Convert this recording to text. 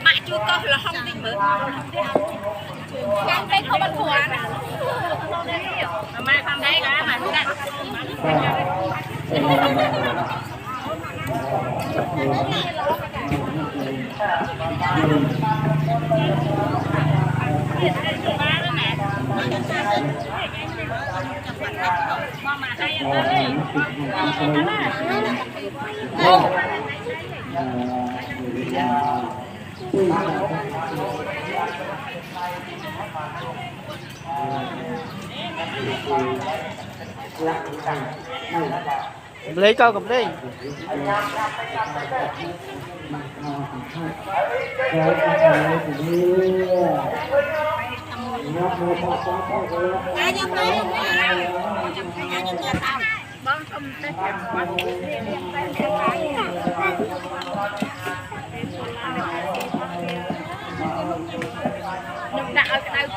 mẹ chưa có là không đi mở cái không bắt buộc mà không thấy cả mà lấy câu cầm đi đặt ở cái